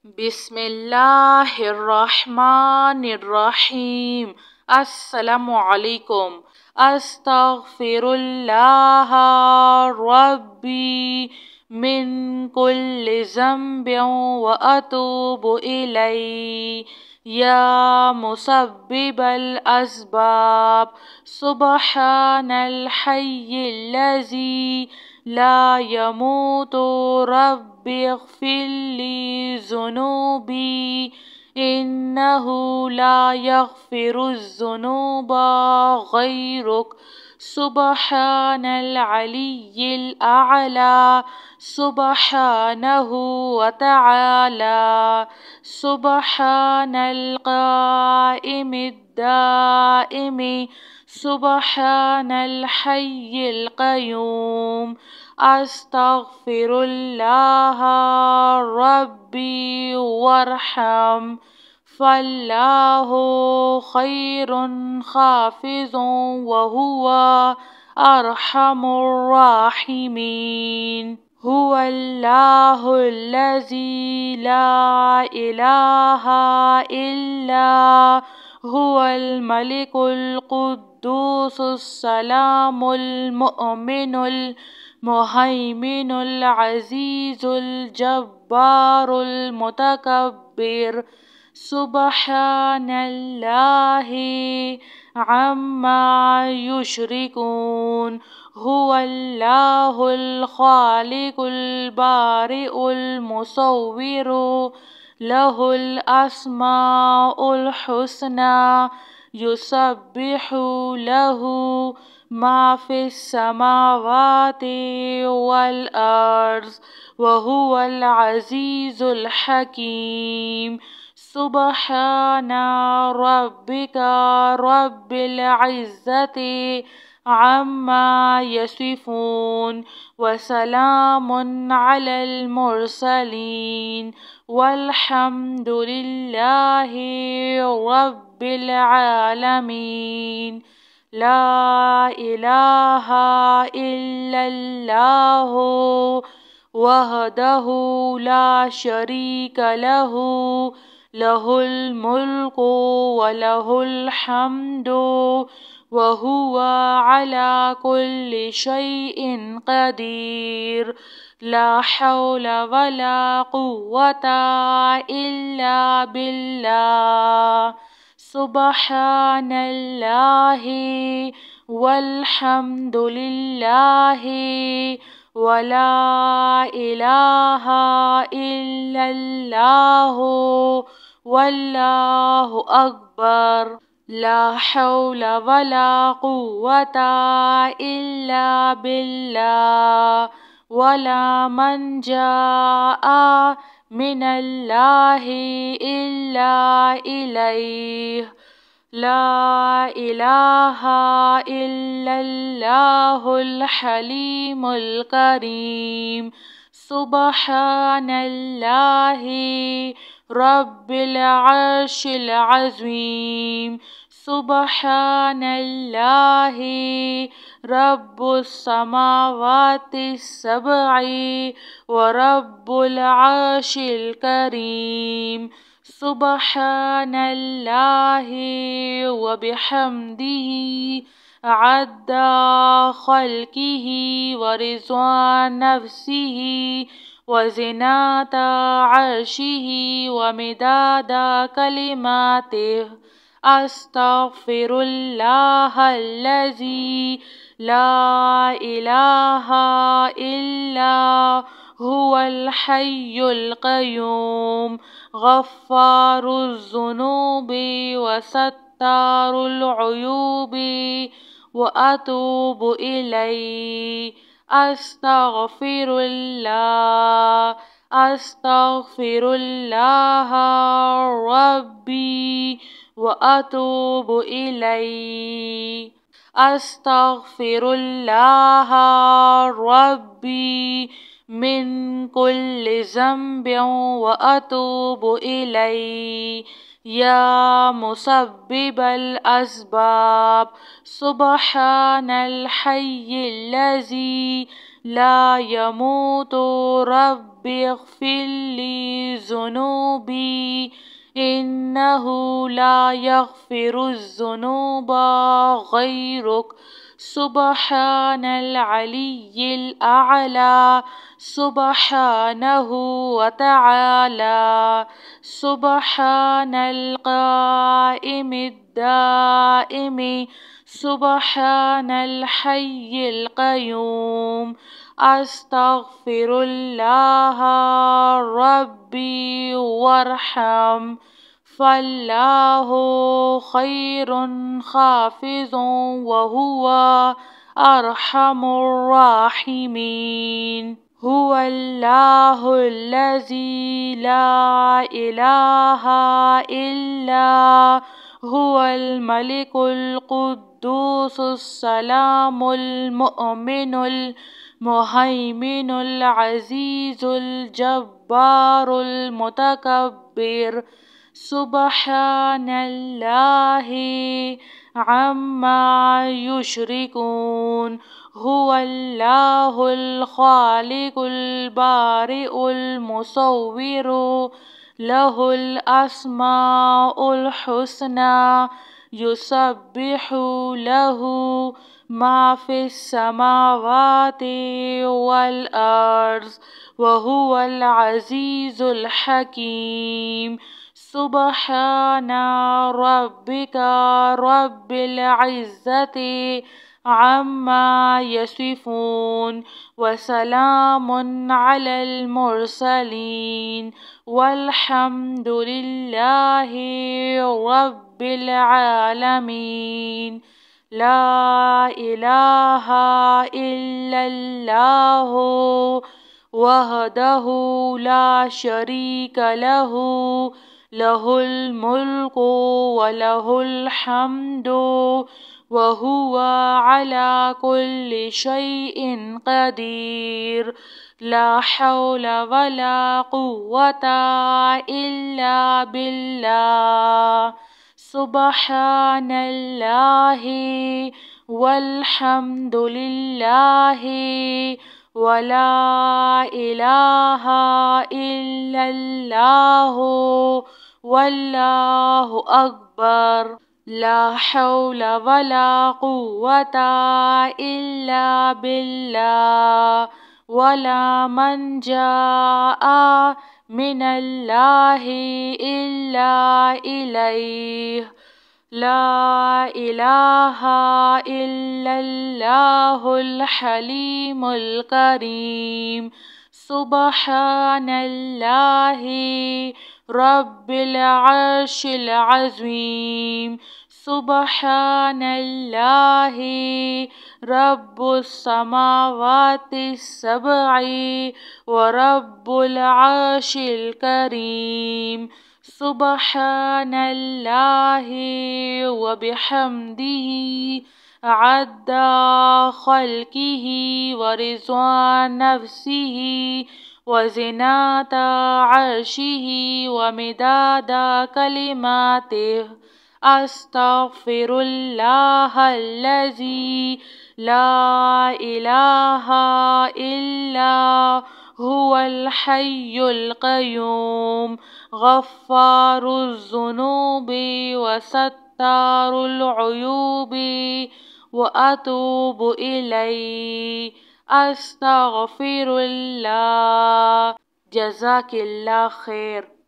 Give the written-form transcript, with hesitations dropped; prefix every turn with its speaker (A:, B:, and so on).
A: بسم اللہ الرحمن الرحیم۔ السلام علیکم۔ استغفر اللہ ربی من کل ذنب واتوب الیہ یا مسبب الاسباب سبحان الحی الذی لا يموت رب اغفر لي ذنوبي إنه لا يغفر الذنوب غيرك سبحان العلي الأعلى سبحانه وتعالى سبحان القائم الدائم سبحان الحي القيوم استغفر اللہ ربی وارحم فاللہ خیر حافظ وہو ارحم الراحمین۔ هو اللہ الذی لا الہ الا هو الملک القدوس السلام المؤمن المهيمن العزيز الجبار المتكبر سبحان الله عما يشركون۔ هو الله الخالق البارئ المصور له الأسماء الحسنى يسبح له ما في السماوات والأرض وهو العزيز الحكيم۔ سبحان ربك رب العزة عما يصفون وسلام على المرسلين والحمد لله رب العالمين۔ لا الہ الا اللہ وحدہ لا شریک لہ لہ الملک ولہ الحمد وہو علی کل شیء قدیر۔ لا حول ولا قوة الا باللہ سبحان اللہ والحمد للہ ولا الہ الا اللہ واللہ اکبر۔ لا حول ولا قوة الا باللہ ولا منجا من اللہ الا الیہ۔ لا الہ الا اللہ الحلیم الکریم۔ سبحان اللہ رب العرش العظیم۔ سبحان اللہ رب السماوات السبع ورب العرش الکریم۔ سبحان اللہ وبحمدہ عدد خلقہ ورضوان نفسہ وزنة عرشہ ومداد کلماتہ۔ استغفر اللہ الذی لا الہ الا هو الحي القيوم غفار الذنوب وستار العيوب وأتوب إليه أستغفر الله ربي وأتوب إليه أستغفر الله ربي من كل ذنب وأتوب إليه یا مسبب الاسباب سبحان الحی الذی لا يموت رب اغفر لي ذنوبي إنه لا يغفر الذنوب غيرك سبحان العلي الأعلى سبحانه وتعالى سبحان القائم الدائم سبحان الحي القيوم أستغفر الله ربي وارحم فالله خير حافظ وهو أرحم الراحمين هو الله الذي لا إله إلا هو الملك القدوس السلام المؤمن المهيمن العزيز الجبار المتكبر سبحان الله عما يشركون هو الله الخالق البارئ المصور له الأسماء الحسنى يسبح له ما في السماوات والأرض وهو العزيز الحكيم سبحان ربك رب العزة عما يصفون وسلام على المرسلين والحمد لله رب العالمين لا إله إلا الله وحده لا شريك له له الملك وله الحمد وهو على كل شيء قدير لا حول ولا قوة إلا بالله سبحان الله والحمد لله ولا إله إلا الله والله أكبر لا حول ولا قوة إلا بالله ولا منجا من الله إلا إليه لا إله إلا الله الحليم الكريم سبحان الله رب العرش العظيم سبحان الله رب السماوات السبع ورب العرش الكريم سبحان الله وبحمده عد خلقه ورضوان نفسه وزنة عرشه ومداد كلماته أستغفر الله الذي لا إله إلا هو الحي القيوم غفار الذنوب وستار العيوب وأتوب إليه أستغفر الله جزاك الله خير.